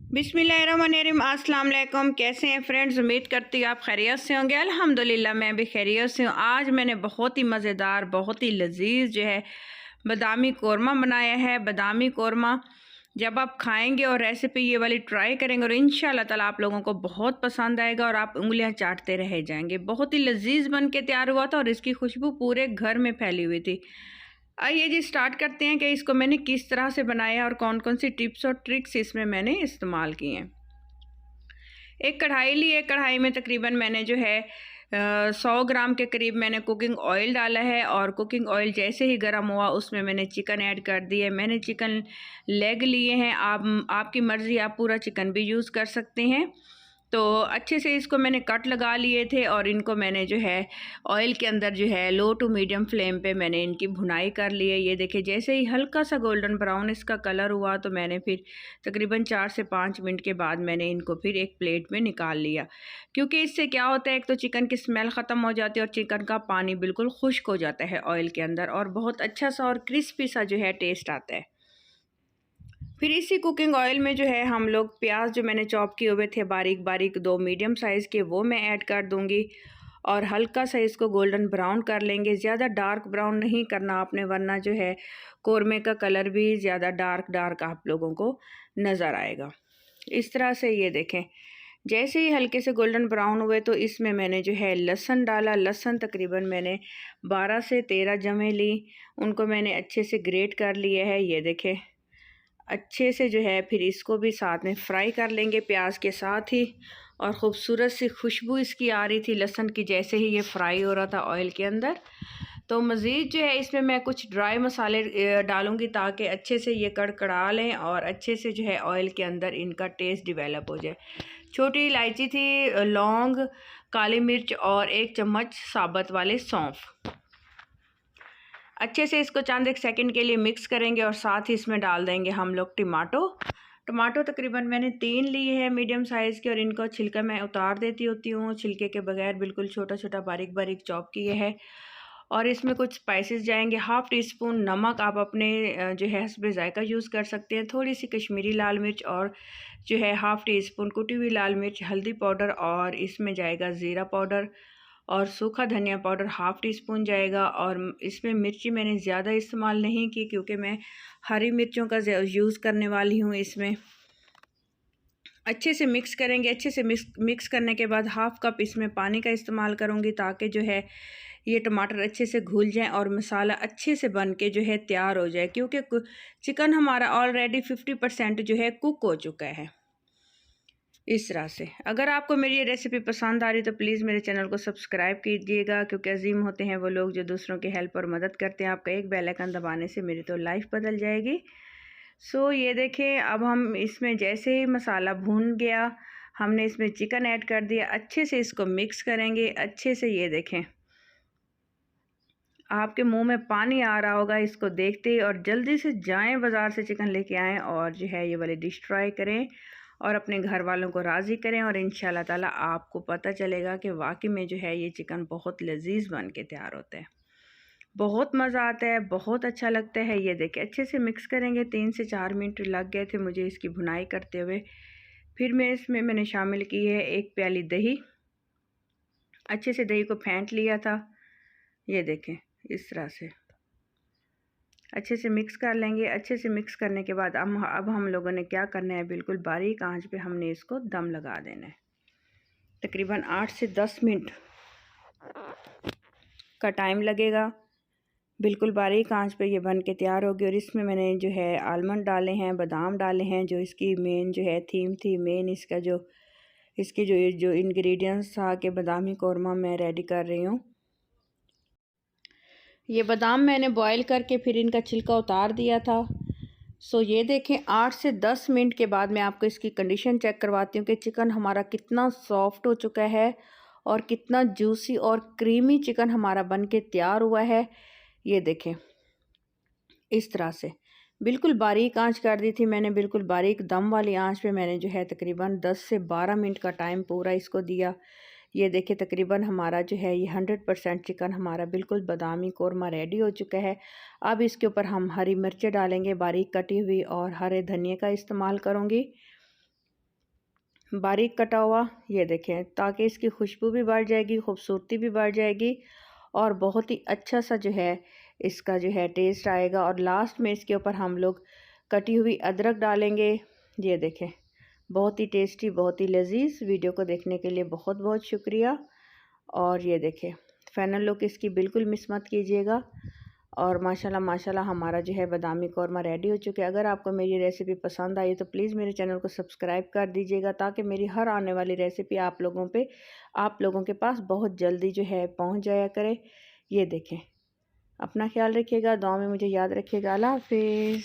बिस्मिल्लाहिर्रहमानिर्रहीम। अस्सलाम वालेकुम। कैसे हैं फ्रेंड्स? उम्मीद करती हूँ आप खैरियत से होंगे। अल्हम्दुलिल्लाह मैं भी खैरियत से हूँ। आज मैंने बहुत ही मज़ेदार, बहुत ही लजीज जो है बादामी कोरमा बनाया है। बादामी कोरमा जब आप खाएंगे और रेसिपी ये वाली ट्राई करेंगे और इंशाल्लाह ताला आप लोगों को बहुत पसंद आएगा और आप उंगलियां चाटते रह जाएंगे। बहुत ही लजीज बन के तैयार हुआ था और इसकी खुशबू पूरे घर में फैली हुई थी। आइए जी स्टार्ट करते हैं कि इसको मैंने किस तरह से बनाया और कौन कौन सी टिप्स और ट्रिक्स इसमें मैंने इस्तेमाल की हैं। एक कढ़ाई ली है। कढ़ाई में तकरीबन मैंने जो है 100 ग्राम के करीब मैंने कुकिंग ऑयल डाला है और कुकिंग ऑयल जैसे ही गर्म हुआ उसमें मैंने चिकन ऐड कर दिया है। मैंने चिकन लेग लिए हैं। आपकी मर्ज़ी, आप पूरा चिकन भी यूज़ कर सकते हैं। तो अच्छे से इसको मैंने कट लगा लिए थे और इनको मैंने जो है ऑयल के अंदर जो है लो टू मीडियम फ्लेम पे मैंने इनकी भुनाई कर ली है। ये देखिए जैसे ही हल्का सा गोल्डन ब्राउन इसका कलर हुआ तो मैंने फिर तकरीबन 4 से 5 मिनट के बाद मैंने इनको फिर एक प्लेट में निकाल लिया, क्योंकि इससे क्या होता है, एक तो चिकन की स्मेल ख़त्म हो जाती है और चिकन का पानी बिल्कुल खुश्क हो जाता है ऑयल के अंदर और बहुत अच्छा सा और क्रिस्पी सा जो है टेस्ट आता है। फिर इसी कुकिंग ऑयल में जो है हम लोग प्याज जो मैंने चॉप किए हुए थे बारीक बारीक 2 मीडियम साइज़ के, वो मैं ऐड कर दूंगी और हल्का सा इसको गोल्डन ब्राउन कर लेंगे। ज़्यादा डार्क ब्राउन नहीं करना आपने, वरना जो है कोरमे का कलर भी ज़्यादा डार्क आप लोगों को नज़र आएगा। इस तरह से ये देखें जैसे ही हल्के से गोल्डन ब्राउन हुए तो इसमें मैंने जो है लहसुन डाला। लहसुन तकरीबन मैंने 12 से 13 जमें ली, उनको मैंने अच्छे से ग्रेट कर लिया है। ये देखें अच्छे से जो है फिर इसको भी साथ में फ्राई कर लेंगे प्याज के साथ ही। और ख़ूबसूरत सी खुशबू इसकी आ रही थी लहसुन की जैसे ही ये फ्राई हो रहा था ऑयल के अंदर। तो मज़ीद जो है इसमें मैं कुछ ड्राई मसाले डालूँगी ताकि अच्छे से ये कड़कड़ा लें और अच्छे से जो है ऑयल के अंदर इनका टेस्ट डिवेलप हो जाए। छोटी इलायची थी, लौंग, काली मिर्च और 1 चम्मच साबुत वाले सौंफ। अच्छे से इसको चंद एक सेकंड के लिए मिक्स करेंगे और साथ ही इसमें डाल देंगे हम लोग टमाटो तकरीबन मैंने 3 लिए हैं मीडियम साइज़ के और इनको छिलका मैं उतार देती होती हूँ, छिलके के बगैर बिल्कुल छोटा छोटा बारीक बारीक चॉप किए हैं। और इसमें कुछ स्पाइसेस जाएंगे। 1/2 टीस्पून नमक आप अपने जो है हस्बे ज़ायका यूज़ कर सकते हैं। थोड़ी सी कश्मीरी लाल मिर्च और जो है 1/2 टीस्पून कुटी हुई लाल मिर्च, हल्दी पाउडर और इसमें जाएगा ज़ीरा पाउडर और सूखा धनिया पाउडर 1/2 टीस्पून जाएगा। और इसमें मिर्ची मैंने ज़्यादा इस्तेमाल नहीं की क्योंकि मैं हरी मिर्चों का यूज़ करने वाली हूँ इसमें। अच्छे से मिक्स करेंगे। अच्छे से मिक्स करने के बाद 1/2 कप इसमें पानी का इस्तेमाल करूँगी ताकि जो है ये टमाटर अच्छे से घुल जाएं और मसाला अच्छे से बन के जो है तैयार हो जाए, क्योंकि चिकन हमारा ऑलरेडी 50% जो है कुक हो चुका है। इस तरह से अगर आपको मेरी ये रेसिपी पसंद आ रही तो प्लीज़ मेरे चैनल को सब्सक्राइब कीजिएगा, क्योंकि अजीम होते हैं वो लोग जो दूसरों की हेल्प और मदद करते हैं। आपका एक बेल आइकन दबाने से मेरी तो लाइफ बदल जाएगी। सो ये देखें अब हम इसमें जैसे ही मसाला भून गया हमने इसमें चिकन ऐड कर दिया। अच्छे से इसको मिक्स करेंगे। अच्छे से ये देखें आपके मुंह में पानी आ रहा होगा इसको देखते ही, और जल्दी से जाएं बाज़ार से चिकन लेके आएँ और जो है ये वाली डिश ट्राई करें और अपने घर वालों को राज़ी करें और इंशाल्लाह ताला आपको पता चलेगा कि वाकई में जो है ये चिकन बहुत लजीज बन के तैयार होता है। बहुत मज़ा आता है, बहुत अच्छा लगता है। ये देखिए अच्छे से मिक्स करेंगे। 3 से 4 मिनट लग गए थे मुझे इसकी भुनाई करते हुए। फिर मैंने शामिल की है 1 प्याली दही। अच्छे से दही को फेंट लिया था। ये देखें इस तरह से अच्छे से मिक्स कर लेंगे। अच्छे से मिक्स करने के बाद अब हम लोगों ने क्या करना है, बिल्कुल बारीक आंच पे हमने इसको दम लगा देना है। तकरीबन 8 से 10 मिनट का टाइम लगेगा। बिल्कुल बारीक आंच पे ये बन के तैयार होगी। और इसमें मैंने जो है आलमंड डाले हैं, बादाम डाले हैं, जो इसकी मेन जो है थीम थी, मेन इसका इसकी जो इंग्रेडिएंट्स था कि बादामी कौरमा मैं रेडी कर रही हूँ। ये बादाम मैंने बॉईल करके फिर इनका छिलका उतार दिया था। सो ये देखें 8 से 10 मिनट के बाद मैं आपको इसकी कंडीशन चेक करवाती हूँ कि चिकन हमारा कितना सॉफ्ट हो चुका है और कितना जूसी और क्रीमी चिकन हमारा बन के तैयार हुआ है। ये देखें इस तरह से बिल्कुल बारीक आंच कर दी थी मैंने, बिल्कुल बारीक दम वाली आंच पे मैंने जो है तकरीबन 10 से 12 मिनट का टाइम पूरा इसको दिया। ये देखिए तकरीबन हमारा जो है ये 100% चिकन हमारा बिल्कुल बादामी कोरमा रेडी हो चुका है। अब इसके ऊपर हम हरी मिर्चें डालेंगे बारीक कटी हुई और हरे धनिए का इस्तेमाल करूँगी। बारीक कटा हुआ, ये देखें, ताकि इसकी खुशबू भी बढ़ जाएगी, खूबसूरती भी बढ़ जाएगी और बहुत ही अच्छा सा जो है इसका जो है टेस्ट आएगा। और लास्ट में इसके ऊपर हम लोग कटी हुई अदरक डालेंगे। ये देखें, बहुत ही टेस्टी, बहुत ही लजीज। वीडियो को देखने के लिए बहुत बहुत शुक्रिया। और ये देखें, फाइनल लुक इसकी बिल्कुल मिस मत कीजिएगा। और माशाल्लाह माशाल्लाह हमारा जो है बादामी कौरमा रेडी हो चुके हैं। अगर आपको मेरी रेसिपी पसंद आई तो प्लीज़ मेरे चैनल को सब्सक्राइब कर दीजिएगा, ताकि मेरी हर आने वाली रेसिपी आप लोगों के पास बहुत जल्दी जो है पहुंच जाया करे। ये देखें, अपना ख्याल रखिएगा, दुआ में मुझे याद रखिएगा। अल्लाह हाफिज़।